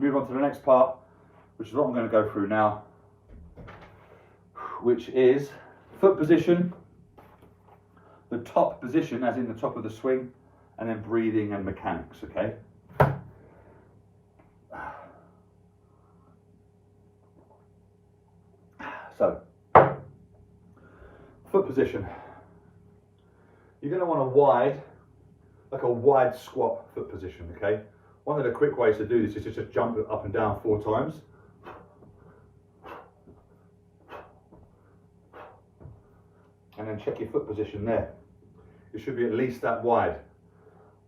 move on to the next part, which is what I'm going to go through now, which is foot position, the top position, as in the top of the swing, and then breathing and mechanics, okay? So, foot position. You're going to want a wide squat foot position, okay? One of the quick ways to do this is just jump up and down 4 times. And then check your foot position there. It should be at least that wide.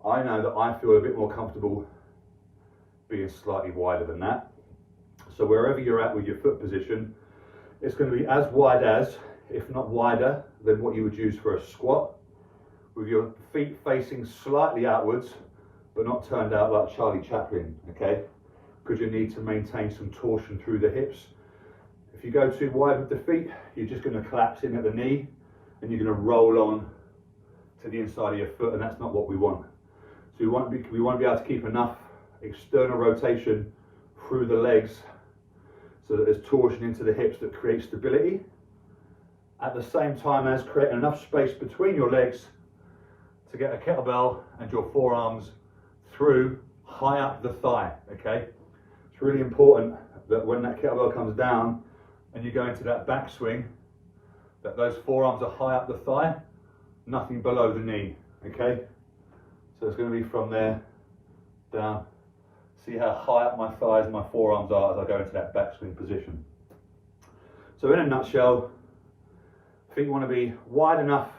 I know that I feel a bit more comfortable being slightly wider than that. So wherever you're at with your foot position, it's going to be as wide as, if not wider, than what you would use for a squat, with your feet facing slightly outwards, but not turned out like Charlie Chaplin, okay? Because you need to maintain some torsion through the hips. If you go too wide with the feet, you're just going to collapse in at the knee, and you're going to roll on to the inside of your foot, and that's not what we want. So we want to be able to keep enough external rotation through the legs so that there's torsion into the hips that creates stability, at the same time as creating enough space between your legs to get a kettlebell and your forearms through high up the thigh, okay? It's really important that when that kettlebell comes down and you go into that backswing, that those forearms are high up the thigh, nothing below the knee, okay? So it's going to be from there down. See how high up my thighs and my forearms are as I go into that backswing position. So in a nutshell, feet want to be wide enough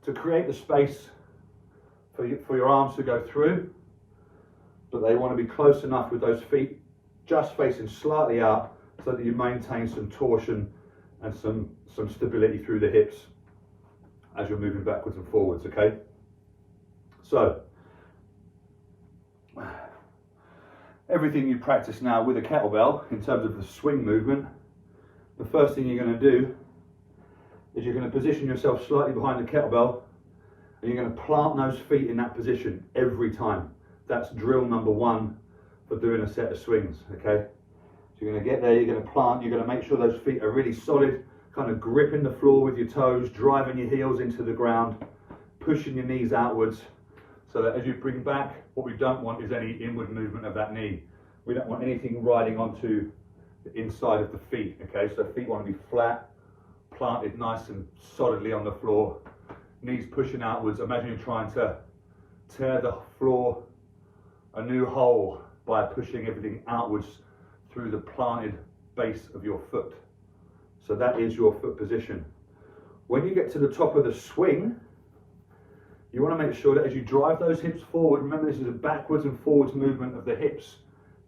to create the space for your arms to go through, but they want to be close enough with those feet just facing slightly out so that you maintain some torsion and some stability through the hips as you're moving backwards and forwards, okay? So, everything you practice now with a kettlebell in terms of the swing movement, the first thing you're going to do is you're going to position yourself slightly behind the kettlebell, and you're going to plant those feet in that position every time. That's drill number 1 for doing a set of swings, okay? So you're going to get there, you're going to plant, you're going to make sure those feet are really solid, kind of gripping the floor with your toes, driving your heels into the ground, pushing your knees outwards, so that as you bring back, what we don't want is any inward movement of that knee. We don't want anything riding onto the inside of the feet, okay? So feet want to be flat, planted nice and solidly on the floor, knees pushing outwards. Imagine you're trying to tear the floor a new hole by pushing everything outwards through the planted base of your foot. So that is your foot position. When you get to the top of the swing, you want to make sure that as you drive those hips forward, remember this is a backwards and forwards movement of the hips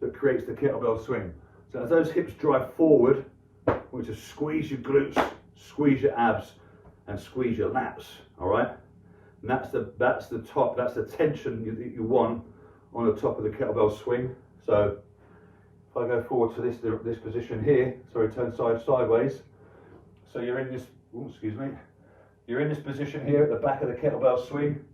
that creates the kettlebell swing. So as those hips drive forward, you want to squeeze your glutes, squeeze your abs, and squeeze your lats, all right? And that's the top, that's the tension you want on the top of the kettlebell swing. So if I go forward to this position here, sorry, turn sideways. So you're in this, you're in this position here at the back of the kettlebell swing.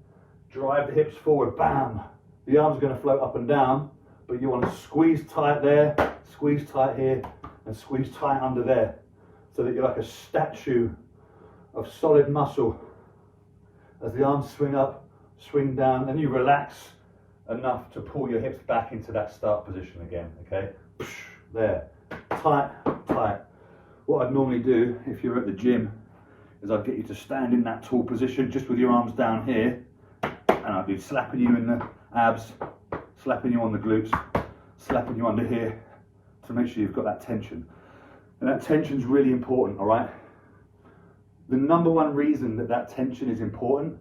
Drive the hips forward, bam. The arm's going to float up and down, but you want to squeeze tight there, squeeze tight here, and squeeze tight under there, so that you're like a statue of solid muscle. As the arms swing up, swing down, and you relax enough to pull your hips back into that start position again, okay? There, tight, tight. What I'd normally do if you're at the gym is I'd get you to stand in that tall position just with your arms down here, and I'd be slapping you in the abs, slapping you on the glutes, slapping you under here to make sure you've got that tension. And that tension's really important, all right? The number one reason that tension is important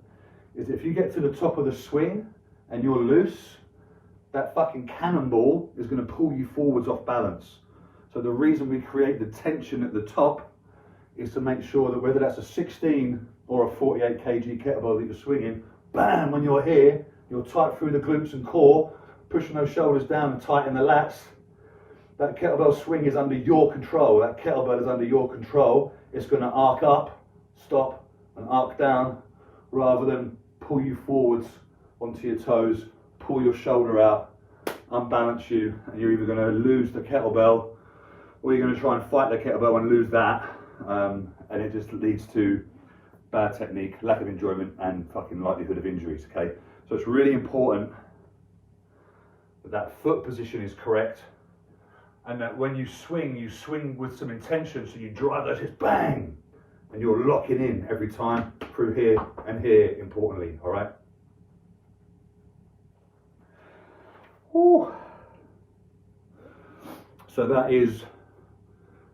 is if you get to the top of the swing and you're loose, that fucking cannonball is going to pull you forwards off balance. So the reason we create the tension at the top is to make sure that whether that's a 16 or a 48 kg kettlebell that you're swinging, bam, when you're here, you're tight through the glutes and core, pushing those shoulders down and tighten the lats. That kettlebell swing is under your control. That kettlebell is under your control. It's going to arc up, stop, and arc down, rather than pull you forwards onto your toes, pull your shoulder out, unbalance you, and you're either going to lose the kettlebell or you're going to try and fight the kettlebell and lose that, and it just leads to bad technique, lack of enjoyment, and fucking likelihood of injuries. Okay, so it's really important that that foot position is correct, and that when you swing with some intention, so you drive those hips, bang, and you're locking in every time through here and here, importantly, all right? Woo. So that is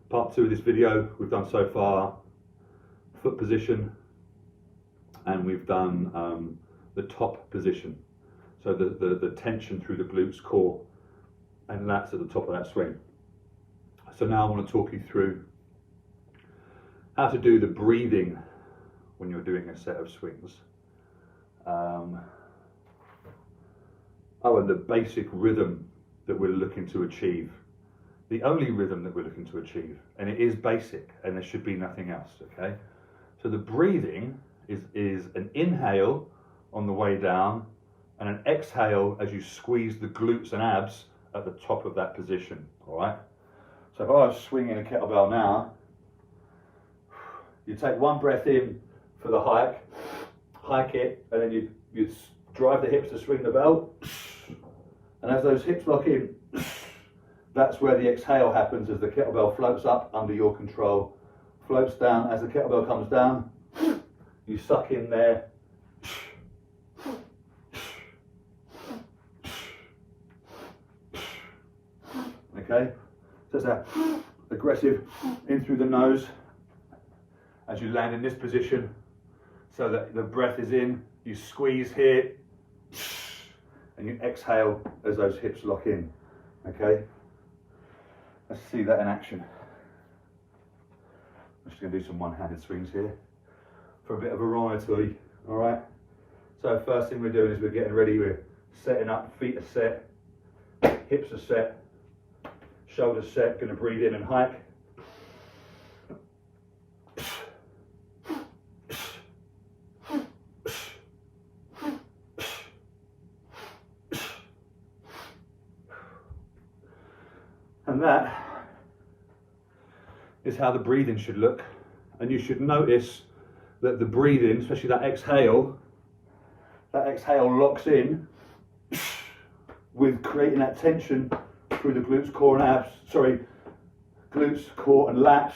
part 2 of this video. We've done so far foot position, and we've done the top position. So the tension through the glutes, core, and lats at the top of that swing. So now I want to talk you through how to do the breathing when you're doing a set of swings. And the basic rhythm that we're looking to achieve. The only rhythm that we're looking to achieve, and it is basic, and there should be nothing else, okay? So the breathing is an inhale on the way down, and an exhale as you squeeze the glutes and abs at the top of that position, all right? So if I was swinging a kettlebell now, you take one breath in for the hike it, and then you drive the hips to swing the bell, and as those hips lock in, that's where the exhale happens as the kettlebell floats up under your control, floats down. As the kettlebell comes down, you suck in there, okay? So it's that aggressive in through the nose as you land in this position, so that the breath is in, you squeeze here, and you exhale as those hips lock in, okay? Let's see that in action. I'm just going to do some one-handed swings here for a bit of variety, all right? So first thing we're doing is we're getting ready, we're setting up, feet are set, hips are set, shoulders set, going to breathe in and hike. And that is how the breathing should look. And you should notice that the breathing, especially that exhale locks in with creating that tension through the glutes, core and abs, glutes, core and lats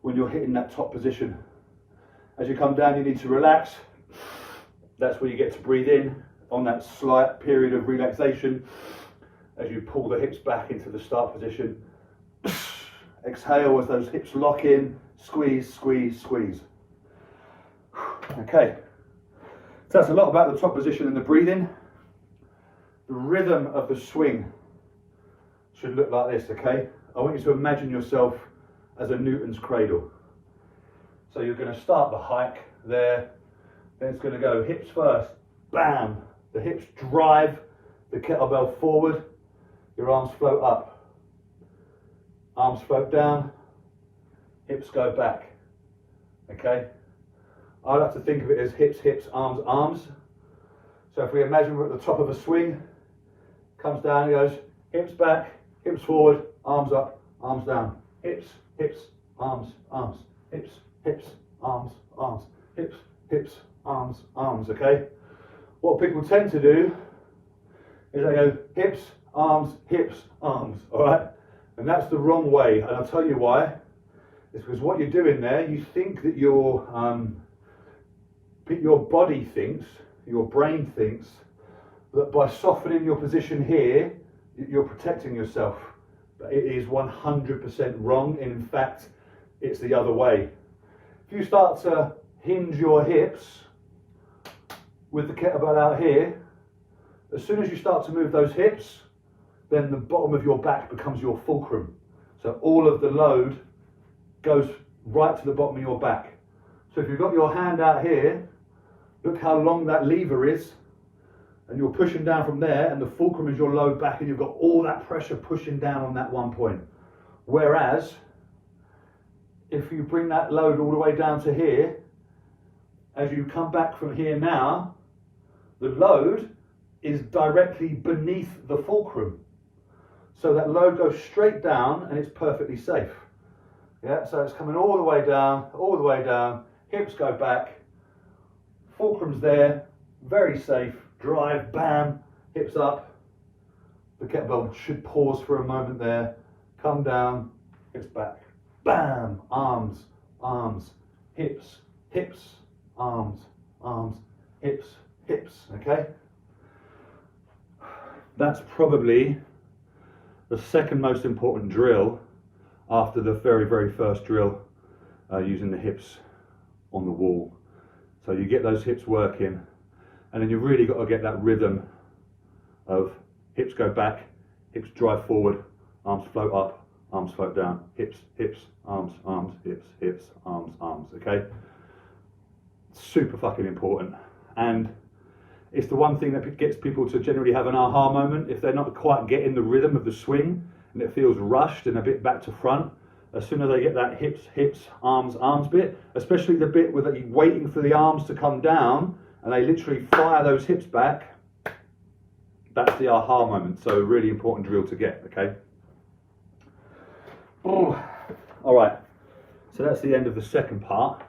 when you're hitting that top position. As you come down, you need to relax. That's where you get to breathe in on that slight period of relaxation as you pull the hips back into the start position. Exhale as those hips lock in, squeeze, squeeze, squeeze. Okay, so that's a lot about the top position and the breathing. The rhythm of the swing should look like this, okay? I want you to imagine yourself as a Newton's cradle. So you're going to start the hike there, then it's going to go hips first, bam. The hips drive the kettlebell forward, your arms float up, arms float down, hips go back, okay? I like to think of it as hips, hips, arms, arms. So if we imagine we're at the top of a swing, comes down, it goes hips back, hips forward, arms up, arms down, hips, hips, arms, arms, hips, hips, arms, arms, hips, hips, arms, arms, okay? What people tend to do is they go hips, arms, all right? And that's the wrong way, and I'll tell you why. It's because what you're doing there, you think that your body thinks, your brain thinks, that by softening your position here, you're protecting yourself. But it is 100% wrong. In fact, it's the other way. If you start to hinge your hips with the kettlebell out here, as soon as you start to move those hips, then the bottom of your back becomes your fulcrum. So all of the load goes right to the bottom of your back. So if you've got your hand out here, look how long that lever is, and you're pushing down from there, and the fulcrum is your load back, and you've got all that pressure pushing down on that one point. Whereas, if you bring that load all the way down to here, as you come back from here now, the load is directly beneath the fulcrum. So that load goes straight down and it's perfectly safe. Yeah, so it's coming all the way down, hips go back, fulcrum's there, very safe, drive, bam, hips up. The kettlebell should pause for a moment there, come down, hips back, bam, arms, arms, hips, hips, arms, arms, hips, hips, okay? That's probably the second most important drill after the very, very first drill, using the hips on the wall. So you get those hips working, and then you've really got to get that rhythm of hips go back, hips drive forward, arms float up, arms float down, hips, hips, arms, arms, hips, hips, arms, arms, okay? Super fucking important. And it's the one thing that gets people to generally have an aha moment if they're not quite getting the rhythm of the swing and it feels rushed and a bit back to front. As soon as they get that hips, hips, arms, arms bit, especially the bit where they're waiting for the arms to come down and they literally fire those hips back, that's the aha moment. So a really important drill to get, okay? All right, so that's the end of the second part.